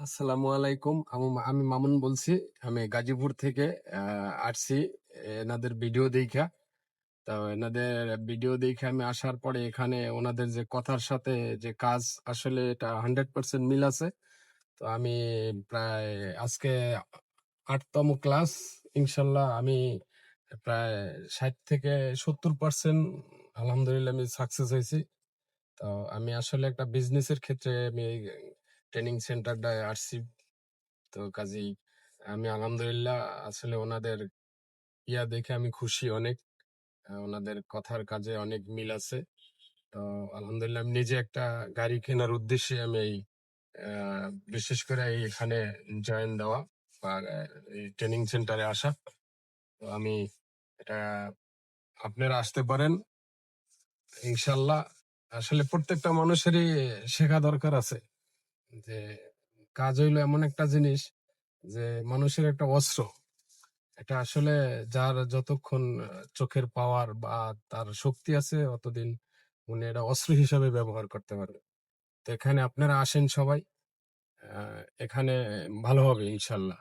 আসসালামু আলাইকুম। আমি মামুন বলছি। আমি গাজীপুর থেকে আসছি এনাদের ভিডিও দেইখা। তো এনাদের ভিডিও দেখে আমি আসার পরে এখানে ওনাদের যে কথার সাথে যে কাজ আসলে এটা 100% মিল আছে। তো আমি প্রায় আজকে 8তম ক্লাস। ইনশাল্লাহ আমি প্রায় 60 থেকে 70% আলহামদুলিল্লাহ আমি সাকসেস হয়েছি। তো আমি আসলে একটা বিজনেসের ক্ষেত্রে আমি ট্রেনিং সেন্টারটায় আসছি। তো কাজেই আমি আলহামদুলিল্লাহ আসলে ওনাদের দেখে আমি খুশি অনেক। ওনাদের কথার কাজে অনেক মিল আছে। তো আলহামদুলিল্লাহ আমি নিজে একটা গাড়ি কেনার উদ্দেশ্যে আমি বিশেষ করে এখানে জয়েন দেওয়া বা এই ট্রেনিং সেন্টারে আসা। তো আমি এটা আপনারা আসতে পারেন ইনশাল্লাহ। আসলে প্রত্যেকটা মানুষেরই শেখা দরকার আছে যে কাজ হইলো এমন একটা জিনিস যে মানুষের একটা অস্ত্র। এটা আসলে যার যতক্ষণ চোখের পাওয়ার বা তার শক্তি আছে অতদিন উনি এটা অস্ত্র হিসাবে ব্যবহার করতে পারবে। তো এখানে আপনারা আসেন সবাই। এখানে ভালো হবে ইনশাল্লাহ।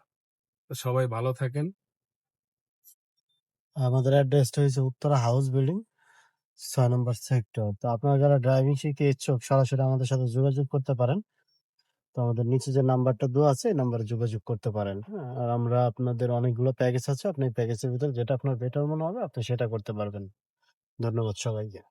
তো সবাই ভালো থাকেন। আমাদের অ্যাড্রেসটা হয়েছে উত্তরা হাউস বিল্ডিং 6 নম্বর সেক্টর। তো আপনারা যারা ড্রাইভিং শিখতে ইচ্ছুক সরাসরি আমাদের সাথে যোগাযোগ করতে পারেন। তো আমাদের নিচে যে নাম্বারটা দেওয়া আছে এই নাম্বারে যোগাযোগ করতে পারেন। হ্যাঁ, আর আমরা আপনাদের অনেকগুলো প্যাকেজ আছে, আপনি প্যাকেজের ভিতরে যেটা আপনার বেটার মনে হবে আপনি সেটা করতে পারবেন। ধন্যবাদ সবাইকে।